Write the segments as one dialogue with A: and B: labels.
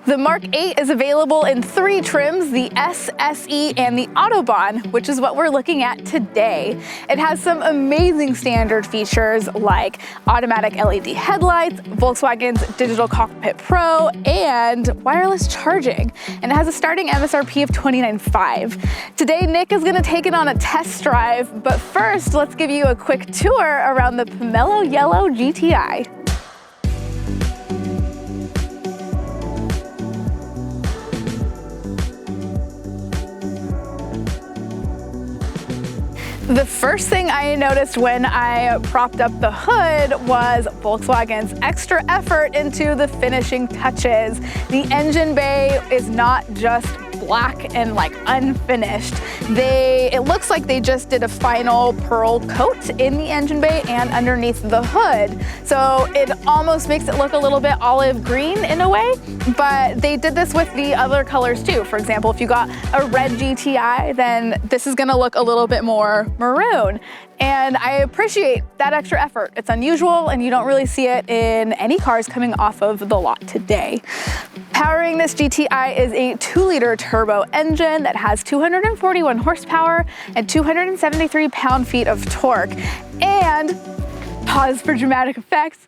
A: The Mark 8 is available in 3 trims, the S, SE, and the Autobahn, which is what we're looking at today. It has some amazing standard features like automatic LED headlights, Volkswagen's Digital Cockpit Pro, and wireless charging. And it has a starting MSRP of $29,500. Today, Nick is gonna take it on a test drive, but first, let's give you a quick tour around the Pomelo Yellow GTI. The first thing I noticed when I propped up the hood was Volkswagen's extra effort into the finishing touches. The engine bay is not just black and like unfinished. It looks like they just did a final pearl coat in the engine bay and underneath the hood. So it almost makes it look a little bit olive green in a way, but they did this with the other colors too. For example, if you got a red GTI, then this is gonna look a little bit more maroon. And I appreciate that extra effort. It's unusual and you don't really see it in any cars coming off of the lot today. Powering this GTI is a 2-liter turbo engine that has 241 horsepower and 273 pound-feet of torque. And, pause for dramatic effects,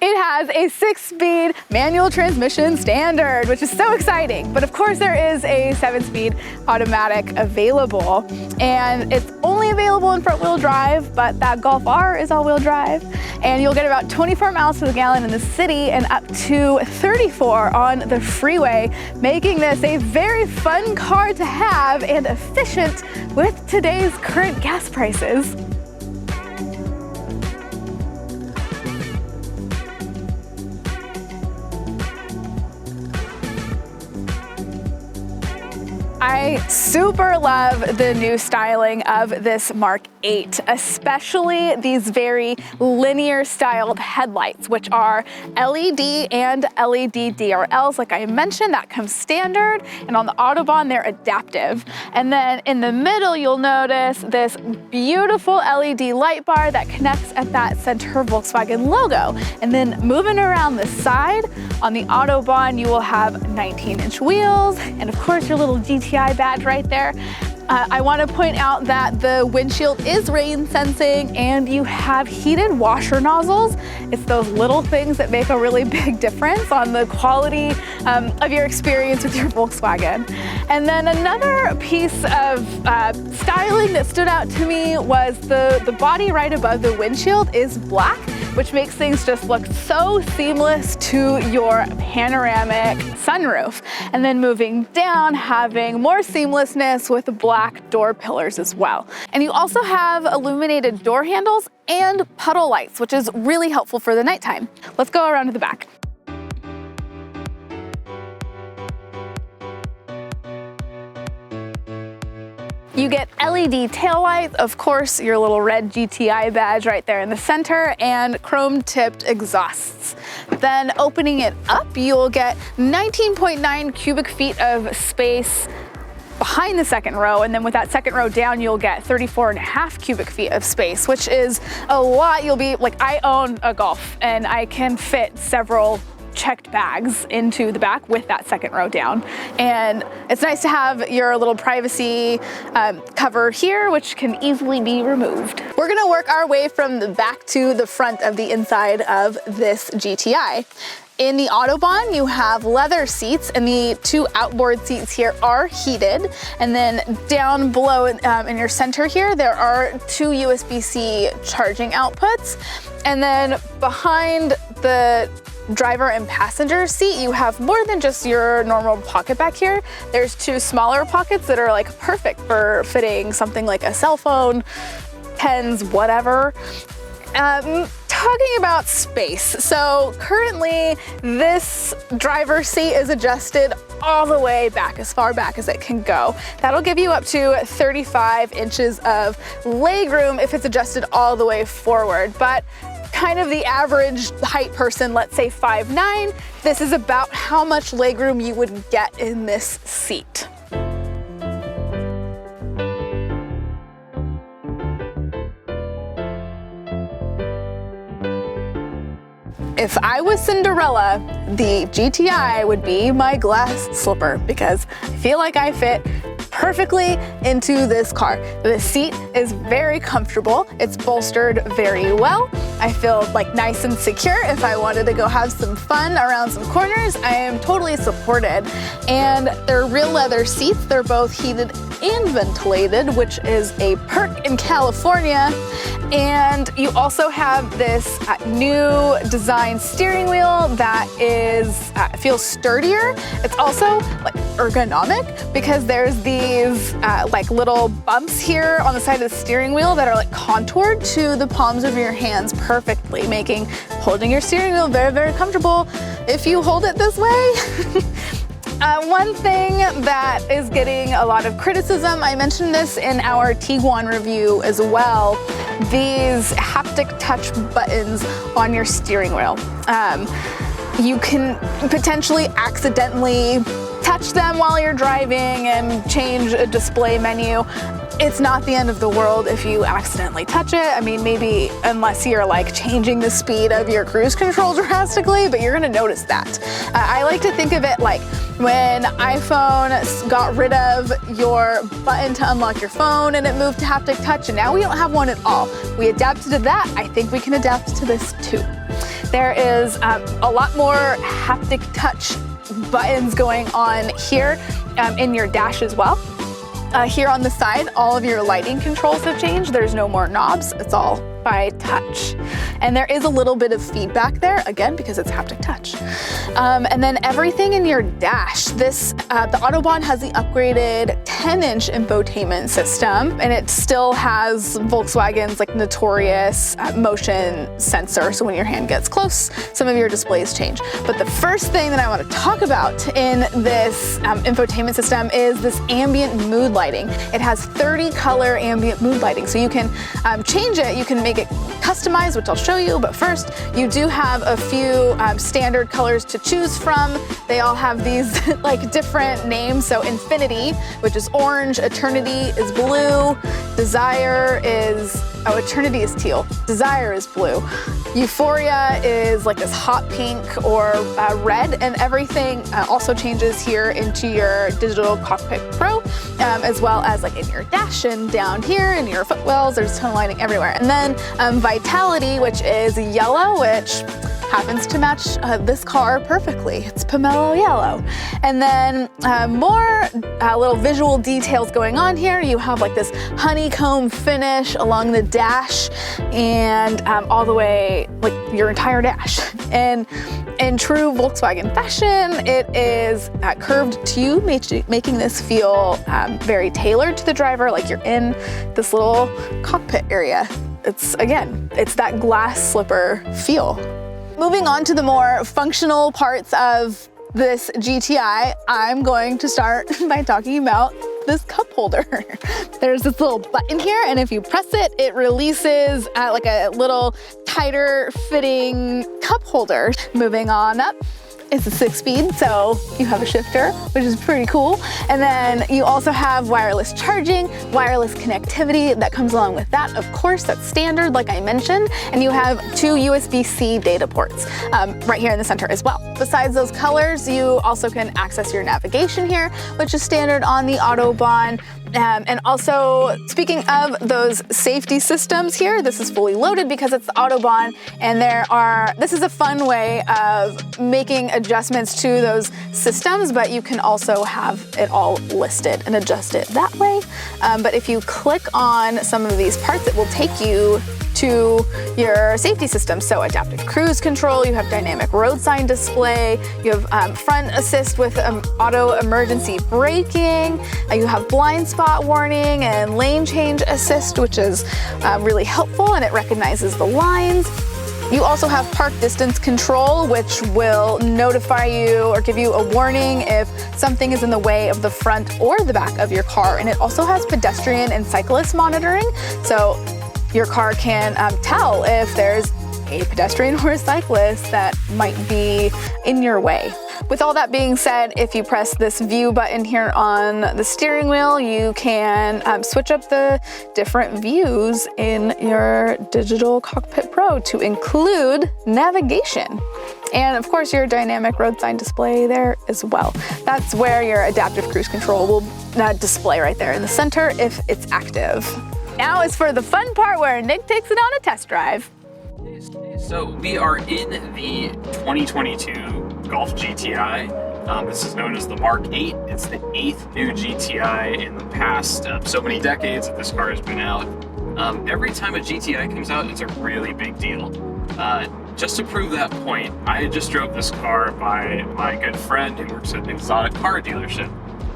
A: it has a 6-speed manual transmission standard, which is so exciting. But of course there is a 7-speed automatic available. And it's only available in front-wheel drive, but that Golf R is all-wheel drive. And you'll get about 24 miles to the gallon in the city and up to 34 on the freeway, making this a very fun car to have and efficient with today's current gas prices. I super love the new styling of this Mark 8, especially these very linear styled headlights, which are LED and LED DRLs. Like I mentioned, that comes standard, and on the Autobahn, they're adaptive. And then in the middle, you'll notice this beautiful LED light bar that connects at that center Volkswagen logo. And then moving around the side, on the Autobahn, you will have 19-inch wheels, and of course, your little GTI badge right there. I want to point out that the windshield is rain sensing and you have heated washer nozzles. It's those little things that make a really big difference on the quality of your experience with your Volkswagen. And then another piece of styling that stood out to me was the body right above the windshield is black, which makes things just look so seamless to your panoramic sunroof. And then moving down, having more seamlessness with black door pillars as well. And you also have illuminated door handles and puddle lights, which is really helpful for the nighttime. Let's go around to the back. You get LED taillights, of course, your little red GTI badge right there in the center, and chrome-tipped exhausts. Then opening it up, you'll get 19.9 cubic feet of space behind the second row, and then with that second row down, you'll get 34.5 cubic feet of space, which is a lot. You'll be like, I own a Golf, and I can fit several checked bags into the back with that second row down. And it's nice to have your little privacy cover here, which can easily be removed. We're gonna work our way from the back to the front of the inside of this GTI. In the Autobahn, you have leather seats, and the 2 outboard seats here are heated. And then down below in your center here, there are 2 USB-C charging outputs. And then behind the driver and passenger seat, you have more than just your normal pocket back here. There's 2 smaller pockets that are like perfect for fitting something like a cell phone, pens, whatever. Talking about space, so currently this driver's seat is adjusted all the way back, as far back as it can go. That'll give you up to 35 inches of legroom if it's adjusted all the way forward, but kind of the average height person, let's say 5'9", this is about how much legroom you would get in this seat. if I was Cinderella, the GTI would be my glass slipper because I feel like I fit perfectly into this car. The seat is very comfortable. It's bolstered very well. I feel like nice and secure. If I wanted to go have some fun around some corners, I am totally supported. And they're real leather seats. They're both heated and ventilated, which is a perk in California. And you also have this new design steering wheel that is feels sturdier. It's also like ergonomic because there's these like little bumps here on the side of the steering wheel that are like contoured to the palms of your hands perfectly, making holding your steering wheel very, very comfortable if you hold it this way. One thing that is getting a lot of criticism, I mentioned this in our Tiguan review as well, these haptic touch buttons on your steering wheel. You can potentially accidentally touch them while you're driving and change a display menu. It's not the end of the world if you accidentally touch it. I mean, maybe unless you're like changing the speed of your cruise control drastically, but you're gonna notice that. I like to think of it like when iPhone got rid of your button to unlock your phone and it moved to haptic touch, and now we don't have one at all. We adapted to that. I think we can adapt to this too. There is a lot more haptic touch buttons going on here in your dash as well. Here on the side, all of your lighting controls have changed. There's no more knobs. It's all by touch. And there is a little bit of feedback there, again, because it's haptic touch. And then everything in your dash. The Autobahn has the upgraded 10-inch infotainment system, and it still has Volkswagen's like notorious motion sensor. So when your hand gets close, some of your displays change. But the first thing that I want to talk about in this infotainment system is this ambient mood lighting. It has 30 color ambient mood lighting. So you can change it, you can make it customized, which I'll show you, but first you do have a few standard colors to choose from. They all have these like different names. So Infinity, which is orange, Eternity is blue, Desire is, Eternity is teal, Desire is blue, Euphoria is like this hot pink or red, and everything also changes here into your Digital Cockpit Pro, as well as like in your dash and down here in your footwells. There's a ton of lighting everywhere. And then Vitality, which is yellow, which happens to match this car perfectly. It's pomelo yellow. And then more little visual details going on here. You have like this honeycomb finish along the dash and all the way, like your entire dash. And in true Volkswagen fashion, it is curved to you, making this feel very tailored to the driver, like you're in this little cockpit area. It's, again, it's that glass slipper feel. Moving on to the more functional parts of this GTI, I'm going to start by talking about this cup holder. There's this little button here, and if you press it, it releases like a little tighter fitting cup holder. Moving on up, it's a 6-speed, so you have a shifter, which is pretty cool. And then you also have wireless charging, wireless connectivity that comes along with that. Of course, that's standard, like I mentioned. And you have 2 USB-C data ports right here in the center as well. Besides those colors, you also can access your navigation here, which is standard on the Autobahn. And also, speaking of those safety systems here, this is fully loaded because it's the Autobahn, and this is a fun way of making adjustments to those systems, but you can also have it all listed and adjust it that way. But if you click on some of these parts, it will take you to your safety system. So adaptive cruise control, you have dynamic road sign display, you have front assist with auto emergency braking, you have blind spot warning and lane change assist, which is really helpful, and it recognizes the lines. You also have park distance control, which will notify you or give you a warning if something is in the way of the front or the back of your car. And it also has pedestrian and cyclist monitoring. So your car can tell if there's a pedestrian or a cyclist that might be in your way. With all that being said, if you press this view button here on the steering wheel, you can switch up the different views in your Digital Cockpit Pro to include navigation. And of course, your dynamic road sign display there as well. That's where your adaptive cruise control will display right there in the center if it's active. Now is for the fun part where Nick takes it on a test drive.
B: So we are in the 2022 Golf GTI. This is known as the Mark 8. It's the 8th new GTI in the past so many decades that this car has been out. Every time a GTI comes out, it's a really big deal. Just to prove that point, I just drove this car by my good friend who works at an exotic car dealership.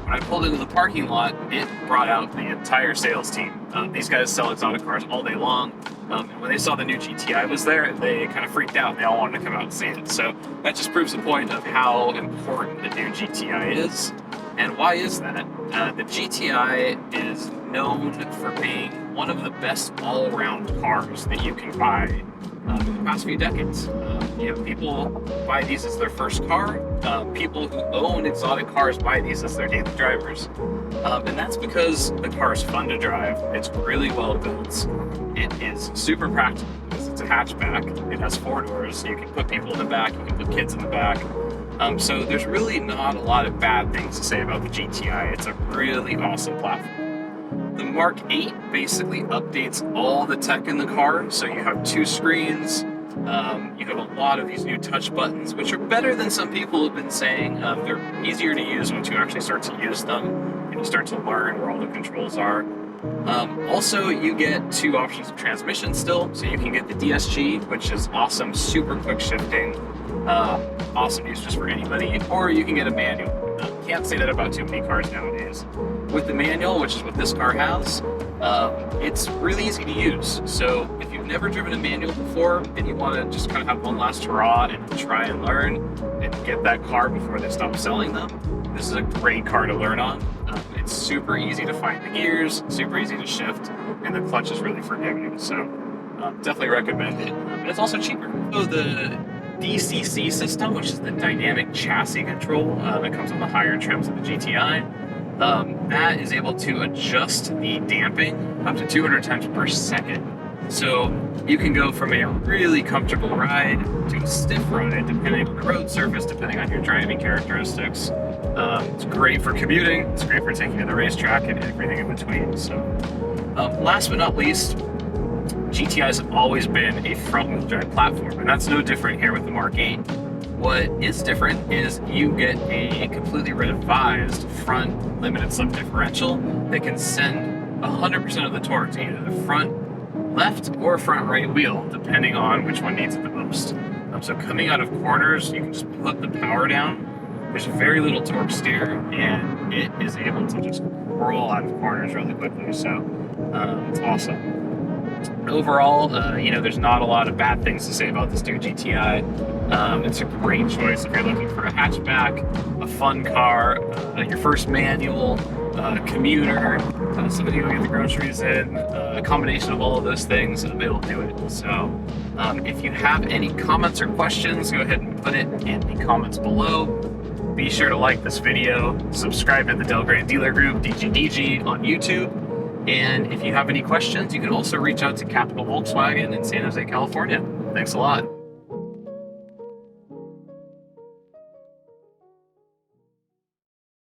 B: When I pulled into the parking lot, it brought out the entire sales team. These guys sell exotic cars all day long. And when they saw the new GTI was there, they kind of freaked out. They all wanted to come out and see it. So that just proves the point of how important the new GTI is. And why is that? The GTI is known for being one of the best all-around cars that you can buy in the past few decades. People buy these as their first car. People who own exotic cars buy these as their daily drivers. And that's because the car is fun to drive. It's really well built. It is super practical because it's a hatchback. It has 4 doors. You can put people in the back. You can put kids in the back. So there's really not a lot of bad things to say about the GTI. It's a really awesome platform. The Mark 8 basically updates all the tech in the car. So you have 2 screens. You have a lot of these new touch buttons, which are better than some people have been saying. They're easier to use once you actually start to use them and you start to learn where all the controls are. Also, you get 2 options of transmission still. So you can get the DSG, which is awesome, super quick shifting, awesome use just for anybody, or you can get a manual. Can't say that about too many cars nowadays. With the manual, which is what this car has, it's really easy to use. So if you've never driven a manual before and you want to just kind of have one last hurrah and try and learn and get that car before they stop selling them, this is a great car to learn on. It's super easy to find the gears, super easy to shift, and the clutch is really forgiving. So definitely recommend it. But it's also cheaper. So the DCC system, which is the dynamic chassis control that comes on the higher trims of the GTI, that is able to adjust the damping up to 200 times per second. So you can go from a really comfortable ride to a stiff ride, depending on the road surface, depending on your driving characteristics. It's great for commuting, it's great for taking to the racetrack and everything in between. So last but not least, GTIs have always been a front-wheel drive platform, and that's no different here with the Mark 8. What is different is you get a completely revised front limited slip differential that can send 100% of the torque to either the front left or front right wheel, depending on which one needs it the most. So coming out of corners, you can just put the power down. There's very little torque steer, and it is able to just roll out of corners really quickly. So it's awesome. Overall, there's not a lot of bad things to say about this new GTI. It's a great choice if you're looking for a hatchback, a fun car, your first manual, commuter, somebody who will get the groceries in, a combination of all of those things, it'll do it. So if you have any comments or questions, go ahead and put it in the comments below. Be sure to like this video, subscribe to the Grande Dealer Group, DGDG, on YouTube. And if you have any questions, you can also reach out to Capital Volkswagen in San Jose, California. Thanks a lot.